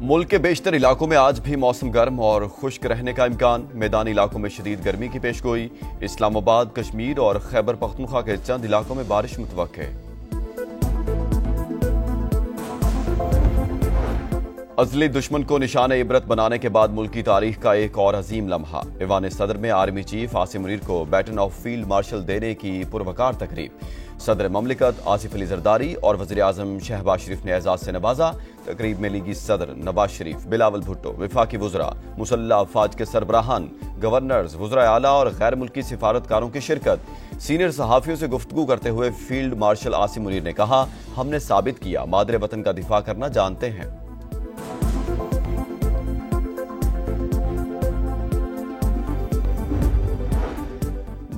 मुल्क के बेशतर इलाकों में आज भी मौसम गर्म और खुश्क रहने का इम्कान। मैदानी इलाकों में शदीद गर्मी की पेशगोई। इस्लामाबाद, कश्मीर और खैबर पख्तूनख्वा के चंद इलाकों में बारिश मुतवक्के। अज़ली दुश्मन को निशान इबरत बनाने के बाद मुल्क की तारीख का एक और अजीम लम्हा। ऐवान सदर में आर्मी चीफ आसिम मुनीर को बैटन ऑफ फील्ड मार्शल देने की पुरवकार तकरीब। सदर ममलिकत आसिफ अली जरदारी और वज़ीर आज़म शहबाज शरीफ ने एजाज से नवाजा। तकरीब में लीगी सदर नवाज शरीफ, बिलावल भुट्टो, वफाकी वज़रा, मुसल्लह अफवाज के सरबराहान, गवर्नर्स, वज़रा आला और गैर मुल्की सिफारतकारों की शिरकत। सीनियर सहाफ़ियों से गुफ्तगू करते हुए फील्ड मार्शल आसिम मुनीर ने कहा, हमने साबित किया मादरे वतन का दिफा करना जानते हैं।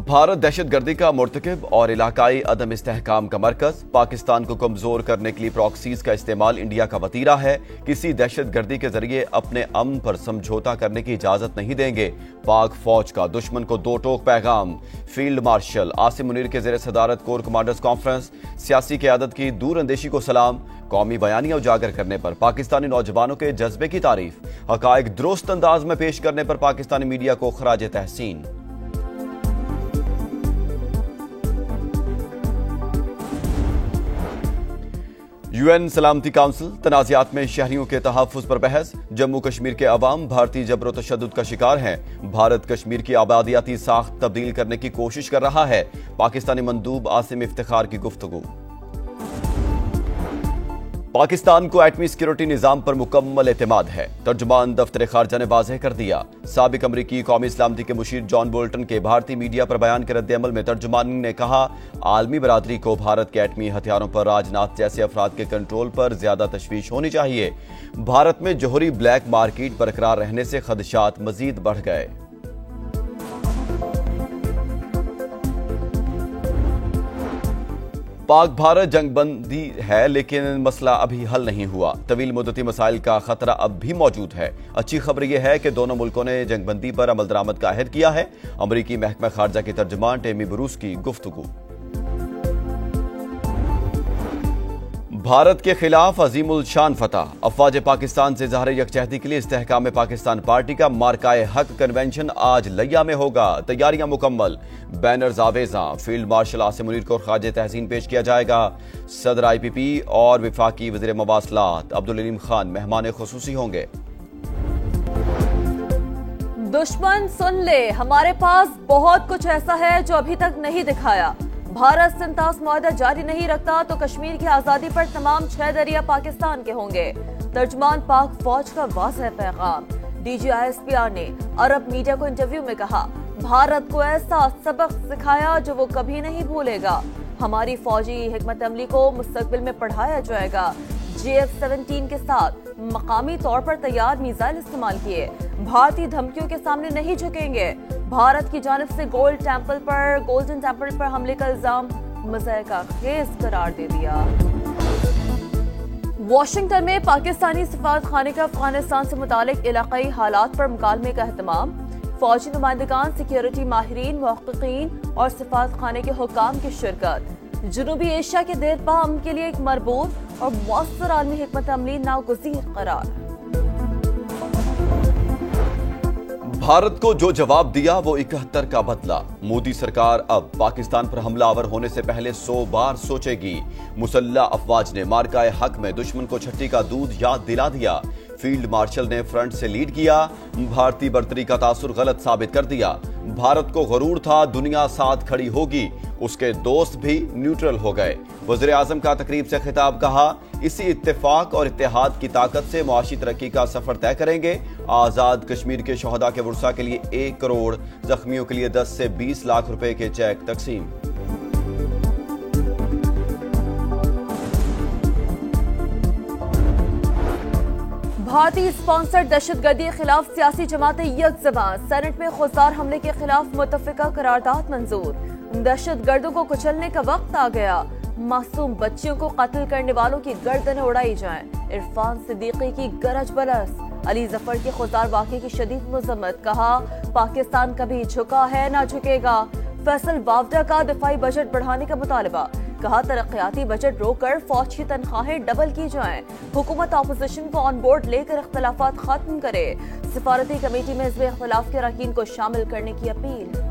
भारत दहशतगर्दी का मुर्तकिब और इलाकाई अदम इस्तेहकाम का मरकज। पाकिस्तान को कमजोर करने के लिए प्रॉक्सीज का इस्तेमाल इंडिया का वतीरा है। किसी दहशतगर्दी के जरिए अपने अमन पर समझौता करने की इजाजत नहीं देंगे। पाक फौज का दुश्मन को दो टोक पैगाम। फील्ड मार्शल आसिम मुनीर के ज़ेरे सदारत कोर कमांडर्स कॉन्फ्रेंस। सियासी क़यादत की दूर अंदेशी को सलाम। कौमी बयानियां उजागर करने पर पाकिस्तानी नौजवानों के जज्बे की तारीफ। हकायक दुरुस्त अंदाज में पेश करने पर पाकिस्तानी मीडिया को खराज तहसीन। यूएन सलामती काउंसिल तनाज़ात में शहरियों के तहफ़्फ़ुज़ पर बहस। जम्मू कश्मीर के अवाम भारतीय जबर व तशद्दुद का शिकार हैं। भारत कश्मीर की आबादियाती साख्त तब्दील करने की कोशिश कर रहा है। पाकिस्तानी मंदूब आसिम इफ्तिखार की गुफ्तगू। पाकिस्तान को एटमी सिक्योरिटी निज़ाम पर मुकम्मल एतमाद है। तर्जुमान दफ्तर खारजा ने वाज़ेह कर दिया। साबिक अमरीकी कौमी सलामती के मुशीर जॉन बोल्टन के भारतीय मीडिया पर बयान के रद्द-ए-अमल में तर्जुमान ने कहा, आलमी बरादरी को भारत के एटमी हथियारों पर राजनाथ जैसे अफराद के कंट्रोल पर ज्यादा तशवीश होनी चाहिए। भारत में जोहरी ब्लैक मार्केट बरकरार रहने से खदशात मजीद बढ़ गए। पाक भारत जंगबंदी है, लेकिन मसला अभी हल नहीं हुआ। तवील मुद्दती मसाइल का खतरा अब भी मौजूद है। अच्छी खबर यह है कि दोनों मुल्कों ने जंगबंदी पर अमल दरामद का अहद किया है। अमरीकी महकमा खारजा की तर्जुमान टेमी ब्रूस की गुफ्तगू। भारत के खिलाफ अजीमुल शान फतह। अफवाज पाकिस्तान से ज़ाहिर यकजहती के लिए इस्तेहकाम पाकिस्तान पार्टी का मार्काए हक कन्वेंशन आज लिया में होगा। तैयारियां मुकम्मल। बैनर्स आवेजा। फील्ड मार्शल आसिम मुनीर को खराज तहसीन पेश किया जाएगा। सदर IPP और वफाकी वज़ीर मवासलात अब्दुल अलीम खान मेहमान खुसूसी होंगे। दुश्मन सुन ले, हमारे पास बहुत कुछ ऐसा है जो अभी तक नहीं दिखाया। भारत सिंतास मुआहदा जारी नहीं रखता तो कश्मीर की आजादी पर तमाम 6 दरिया पाकिस्तान के होंगे। तर्जुमान पाक फौज का वाज़ेह पैगाम। DG ISPR ने अरब मीडिया को इंटरव्यू में कहा, भारत को ऐसा सबक सिखाया जो वो कभी नहीं भूलेगा। हमारी फौजी हिकमत अमली को मुस्तकबिल में पढ़ाया जाएगा। JF-17 के साथ मकामी तौर पर तैयार मिसाइल इस्तेमाल किए। भारतीय धमकियों के सामने नहीं झुकेंगे। भारत की जानिब से गोल्डन टेम्पल पर हमले का इल्जाम मज़ाक़ खेज़ करार दे दिया। वाशिंगटन में पाकिस्तानी सफारतखाने का अफगानिस्तान से मुतालिक इलाकाई हालात पर मुकालमे का एहतमाम। फौजी नुमाइंदगान, सिक्योरिटी माहिरीन, मुहक्किकीन और सफारतखाने के हुक्काम की शिरकत। जनूबी एशिया के देरपा अमन के लिए एक मरबूत और मौसर आलमी हिकमत अमली नागुज़ीर करार। भारत को जो जवाब दिया वो 71 का बदला। मोदी सरकार अब पाकिस्तान पर हमलावर होने से पहले 100 बार सोचेगी। मुसल्लह अफवाज ने मार्काए हक में दुश्मन को छट्टी का दूध याद दिला दिया। फील्ड मार्शल ने फ्रंट से लीड किया। भारतीय बर्तरी का तासुर गलत साबित कर दिया। भारत को गरूर था दुनिया साथ खड़ी होगी, उसके दोस्त भी न्यूट्रल हो गए। वज़ीर आज़म का तकरीब से खिताब, कहा, इसी इत्तेफाक और इत्तेहाद की ताकत से मुआशी तरक्की का सफर तय करेंगे। आजाद कश्मीर के शोहदा के वुरसा के लिए 1 करोड़, जख्मियों के लिए 10 से 20 लाख रुपए के चेक तकसीम। भारतीय स्पॉन्सर्ड दहशतगर्दी के खिलाफ सियासी जमातें यकजबान। सेनेट में खुददार हमले के खिलाफ मुत्तफिका करारदाद मंजूर। दहशतगर्दों को कुचलने का वक्त आ गया। मासूम बच्चियों को कत्ल करने वालों की गर्दनें उड़ाई जाएं। इरफान सिद्दीकी की गरज बरस। अली जफर के खुददार वाक़े की शदीद मज़म्मत, कहा, पाकिस्तान कभी झुका है ना झुकेगा। फैसल वावडा का दिफाई बजट बढ़ाने का मुतालबा, کہا ترقیاتی بجٹ روک کر فوج کی تنخواہیں ڈبل کی جائیں، حکومت اپوزیشن کو آن بورڈ لے کر اختلافات ختم کرے، سفارتی کمیٹی میں حزب اختلاف کے اراکین کو شامل کرنے کی اپیل۔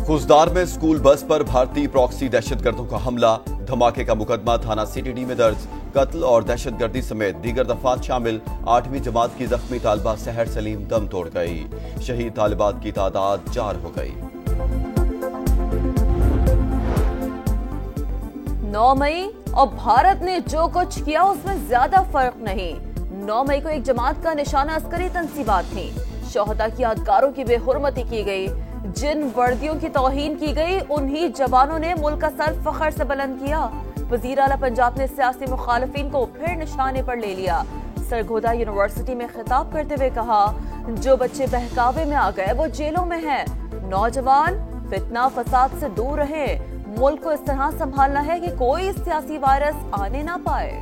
خوزدار میں اسکول بس پر بھارتی پراکسی دہشت گردوں کا حملہ، دھماکے کا مقدمہ تھانہ سی ٹی ڈی میں درج، قتل اور دہشت گردی سمیت دیگر دفعات شامل، 8ویں جماعت کی زخمی طالبہ سحر سلیم دم توڑ گئی، شہید طالبات کی تعداد 4 ہو گئی۔ 9 مئی اور بھارت نے جو کچھ کیا اس میں زیادہ فرق نہیں۔ 9 مئی کو ایک جماعت کا نشانہ عسکری تنصیبات تھیں، شہداء کی یادگاروں کی بے حرمتی کی گئی، جن وردیوں کی توہین کی گئی انہی جوانوں نے ملک کا سر فخر سے بلند کیا۔ وزیر اعلیٰ پنجاب نے سیاسی مخالفین کو پھر نشانے پر لے لیا، سرگودا یونیورسٹی میں خطاب کرتے ہوئے کہا جو بچے بہکاوے میں آ گئے وہ جیلوں میں ہیں، نوجوان فتنہ فساد سے دور رہیں، ملک کو اس طرح سنبھالنا ہے کہ کوئی سیاسی وائرس آنے نہ پائے۔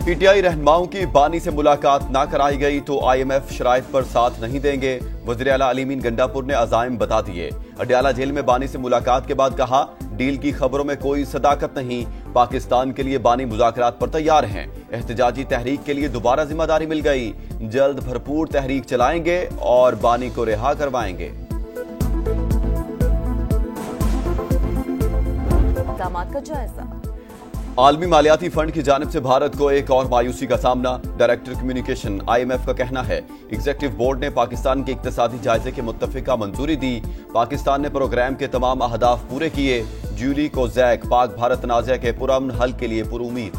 پی ٹی آئی رہنماؤں کی بانی سے ملاقات نہ کرائی گئی تو آئی ایم ایف شرائط پر ساتھ نہیں دیں گے، وزیر اعلیٰ علی امین گنڈاپور نے عزائم بتا دیے۔ اڈیالہ جیل میں بانی سے ملاقات کے بعد کہا ڈیل کی خبروں میں کوئی صداقت نہیں، پاکستان کے لیے بانی مذاکرات پر تیار ہیں، احتجاجی تحریک کے لیے دوبارہ ذمہ داری مل گئی، جلد بھرپور تحریک چلائیں گے اور بانی کو رہا کروائیں گے۔ اقدامات کا جائزہ۔ عالمی مالیاتی فنڈ کی جانب سے بھارت کو ایک اور مایوسی کا سامنا، director communication I M F کا کہنا ہے ایگزیکٹو بورڈ نے پاکستان کے اقتصادی جائزے کے متفقہ منظوری دی، پاکستان نے پروگرام کے تمام اہداف پورے کیے، جولی کوزیک پاک بھارت تنازع کے پرامن حل کے لیے پرامید۔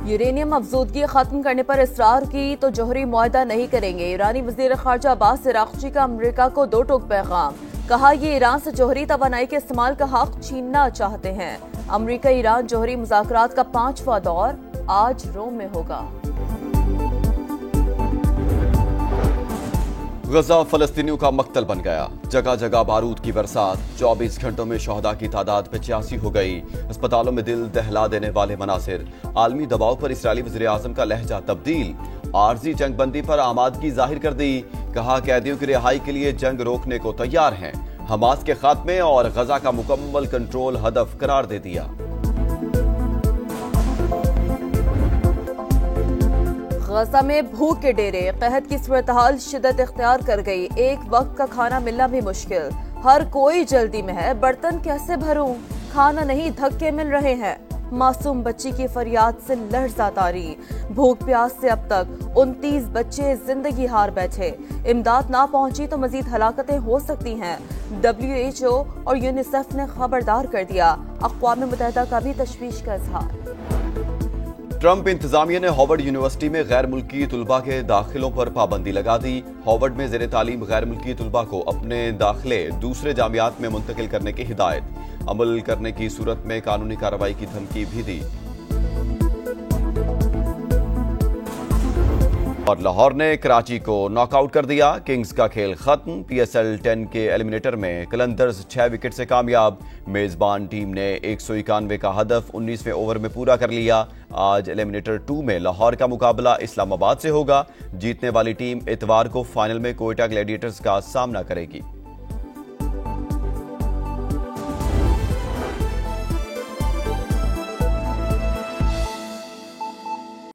یورینیم افزودگی ختم کرنے پر اصرار کی تو جوہری معاہدہ نہیں کریں گے، ایرانی وزیر خارجہ عباس عراقچی کا امریکہ کو 2 ٹوک پیغام، کہا یہ ایران سے جوہری توانائی کے استعمال کا حق چھیننا چاہتے ہیں۔ امریکہ ایران جوہری مذاکرات کا 5واں دور آج روم میں ہوگا۔ غزہ فلسطینیوں کا مقتل بن گیا، جگہ جگہ بارود کی برسات، 24 گھنٹوں میں شہداء کی تعداد 85 ہو گئی، اسپتالوں میں دل دہلا دینے والے مناظر، عالمی دباؤ پر اسرائیلی وزیر اعظم کا لہجہ تبدیل، عارضی جنگ بندی پر آمادگی ظاہر کر دی، کہا قیدیوں کی رہائی کے لیے جنگ روکنے کو تیار ہیں، حماس کے خاتمے اور غزہ کا مکمل کنٹرول ہدف قرار دے دیا۔ غزہ میں بھوک کے ڈیرے، قحط کی صورتحال شدت اختیار کر گئی، ایک وقت کا کھانا ملنا بھی مشکل، ہر کوئی جلدی میں ہے، برتن کیسے بھروں، کھانا نہیں دھکے مل رہے ہیں، معصوم بچی کی فریاد سے لرزہ طاری، بھوک پیاس سے اب تک 29 بچے زندگی ہار بیٹھے، امداد نہ پہنچی تو مزید ہلاکتیں ہو سکتی ہیں، WHO اور یونیسیف نے خبردار کر دیا، اقوام متحدہ کا بھی تشویش کا اظہار۔ ٹرمپ انتظامیہ نے ہارورڈ یونیورسٹی میں غیر ملکی طلباء کے داخلوں پر پابندی لگا دی، ہارورڈ میں زیر تعلیم غیر ملکی طلباء کو اپنے داخلے دوسرے جامعات میں منتقل کرنے کی ہدایت، عمل کرنے کی صورت میں قانونی کارروائی کی دھمکی بھی دی۔ اور لاہور نے کراچی کو ناک آؤٹ کر دیا، کنگز کا کھیل ختم، پی ایس ایل 10 کے ایلیمنیٹر میں قلندرز 6 وکٹ سے کامیاب، میزبان ٹیم نے 191 کا ہدف 19ویں اوور میں پورا کر لیا۔ آج ایلیمنیٹر 2 میں لاہور کا مقابلہ اسلام آباد سے ہوگا، جیتنے والی ٹیم اتوار کو فائنل میں کوئٹہ گلیڈیٹرز کا سامنا کرے گی۔